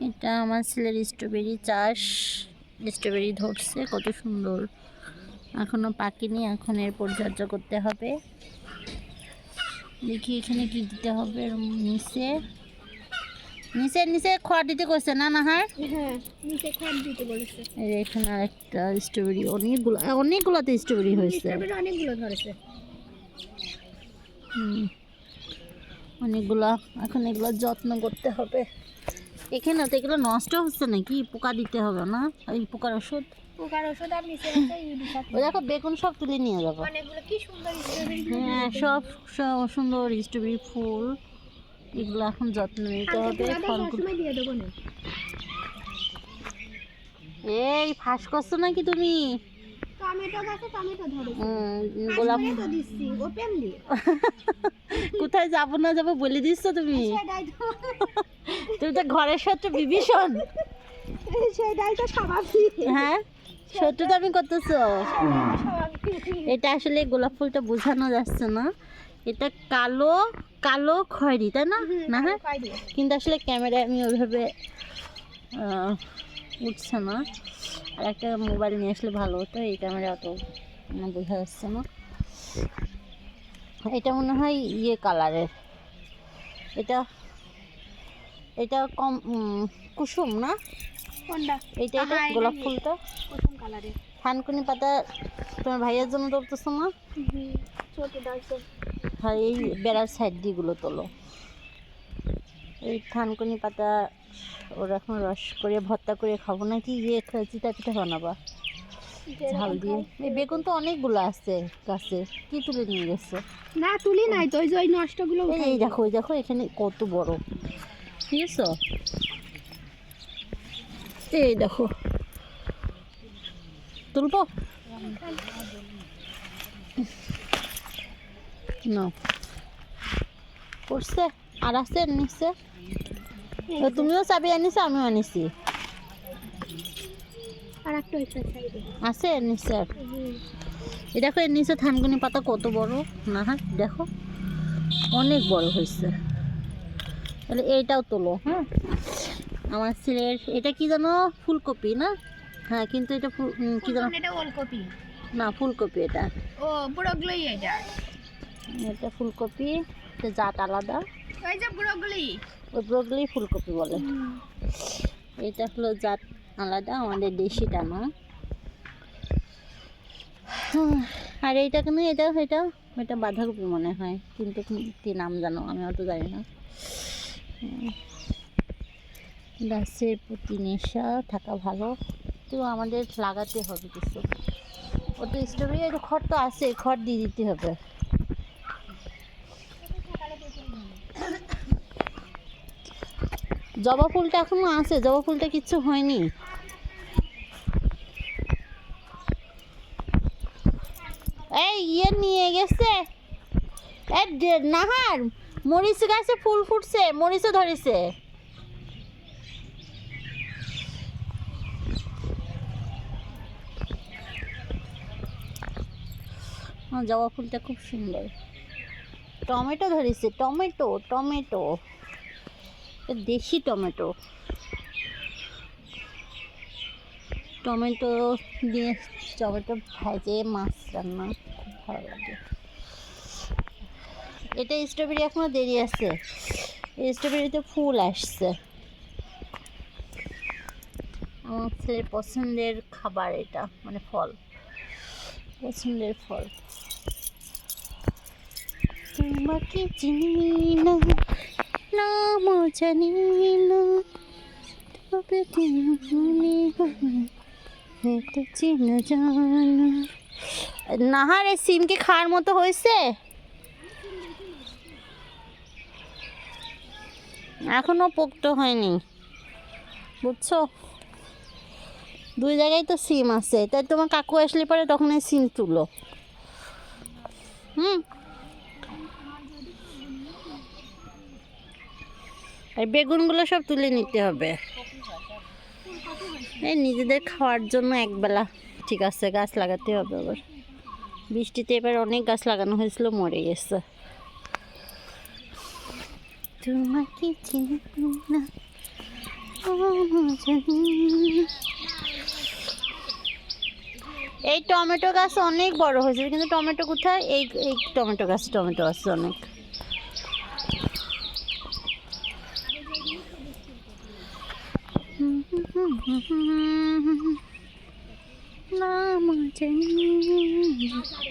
এটা আমার ছেলের স্ট্রবেরি চাষ, স্ট্রবেরি ধরছে কত সুন্দর, এখনো পাকেনি, এখন এর পরিচর্যা করতে হবে। দেখি এখানে কি দিতে হবে, নিচে নিচে নিচে খড় দিতে কইছে না নাহার? হ্যাঁ নিচে খড় দিতে বলেছে। এই এখানে আরেকটা স্ট্রবেরি, অনেকগুলোতে স্ট্রবেরি হয়েছে, অনেকগুলো ধরেছে। অনেকগুলা, এখন এগুলো যত্ন করতে হবে। এখানে তো এগুলো নষ্ট হচ্ছে নাকি, পোকা দিতে হবে না, এই পোকার ওষুধ। আর নিচে ওই দেখো বেগুন সব তুলে নিয়ে যাবো। অনেকগুলো কি সুন্দর স্ট্রবেরি। হ্যাঁ সব সুন্দর স্ট্রবেরি ফুল, এগুলো এখন যত্ন নিতে হবে। ফলগুলো দিয়ে দেবো না। এই ফাঁস করছো নাকি তুমি? টমেটো গাছে টমেটো ধরেছে। গোলাপ তো দিচ্ছি ওপেন দিয়ে। কোথায় যাবো না যাবো বলে দিচ্ছ তুমি? তুমি তো ঘরের শত্রু বিভীষণ। সেটাই তো স্বাভাবিক। হ্যাঁ শত্রু তো আমি করতেছো। এটা আসলে গোলাপ ফুলটা বোঝানো যাচ্ছে না, এটা কালো কালো খয়েরি তাই না? না হ্যাঁ, কিন্তু আসলে ক্যামেরায় আমি ওইভাবে উঠছে না। আর একটা মোবাইল নিয়ে আসলে ভালো হতো, এই ক্যামেরা অত বোঝা যাচ্ছে না। এটা মনে হয় ইয়ে কালারের, এটা এটা কম কুসুম না? কোনটা? এইটা এটা গোলাপ ফুলটা কুসুম কালারের। থানকুনি পাতা তোমার ভাইয়ের জন্য তুলতেছো না? ছোট ডালছে। হ্যাঁ এই বেড়ার সাইড দিয়েগুলো তোলো। এই থানকুনি পাতা ওর এখন রস করে ভর্তা করে খাবো নাকি, ইয়ে চিতা পিঠা বানাবা ঝাল দিয়ে। এই বেগুন তো অনেকগুলো আছে গাছে, কি তুলে নিয়ে গেছে? না তুলি নাই তো, ওই যে ওই নষ্টগুলো। এই দেখো ওই দেখো এখানে কত বড়, ঠিক আছে? এই দেখো তুলবো না, করছে আর আছে নিচ্ছে। তুমিও চাবি আনিছো, আমিও আনিছি, আর একটা সাইডে আছে নিচ্ছে। এই দেখো এর নিচে থানকুনি পাতা কত বড় না? হ্যাঁ দেখো অনেক বড় হয়েছে। তাহলে এইটাও তোলো। হ্যাঁ আমার ছেলের এটা কি জানো, ফুলকপি না? হ্যাঁ কিন্তু এটা কি জানো, এটা ওলকপি না ফুলকপি এটা। ও ব্রোকলি। এটা ফুলকপি, এটা জাত আলাদা। ওই যে ব্রোকলি, ওই ব্রোকলি ফুলকপি বলে। এটা হলো জাত আলাদা, আমাদের দেশিটা না। আর এইটা কেন, এটা এটা এটা বাঁধাকপি মনে হয়, কিন্তু কি নাম জানো আমি অত জানি না। গাছের প্রতি নেশা থাকা ভালো, তো আমাদের লাগাতে হবে কিছু। ও তো স্ট্রবেরি খড় তো আছে, খড় দিয়ে দিতে হবে। জবা ফুলটা এখনো আছে, জবা ফুলটা কিচ্ছু হয়নি। এই ইয়ে নিয়ে গেছে নাহার, মরিচ গাছে ফুল ফুটছে, মরিচও ধরেছে। জবা ফুলটা খুব সুন্দর। টমেটো ধরেছে, টমেটো টমেটো, দেশি টমেটো। টমেটো দিয়ে টমেটো ভেজে মাছ রান্না খুব ভালো লাগে। এটা স্ট্রবেরি এখনো দেরি আছে, এই স্ট্রবেরিতে ফুল আসছে। আমার ছেলের পছন্দের খাবার এটা, মানে ফল, পছন্দের ফল। তোমাকে চিনি না, নামও জানি না, তবে তুমি মনে হয় তো চিনা জানা। নাহারে সিম কি খাওয়ার মতো হয়েছে? এখনো পোক্ত হয়নি বুঝছো, দুই জায়গায় তো সিম আছে, তাই তোমার কাকু আসলে পরে তখন এই সিম তুলো। আর বেগুনগুলো সব তুলে নিতে হবে, এই নিজেদের খাওয়ার জন্য একবেলা ঠিক আছে, গাছ লাগাতে হবে আবার। বৃষ্টিতে এবার অনেক গাছ লাগানো হয়েছিল, মরে গেছে। তোমাকে চিনি না, এই টমেটো গাছ অনেক বড় হয়েছে, কিন্তু টমেটো কোথায়? এই এই টমেটো গাছ অনেক। না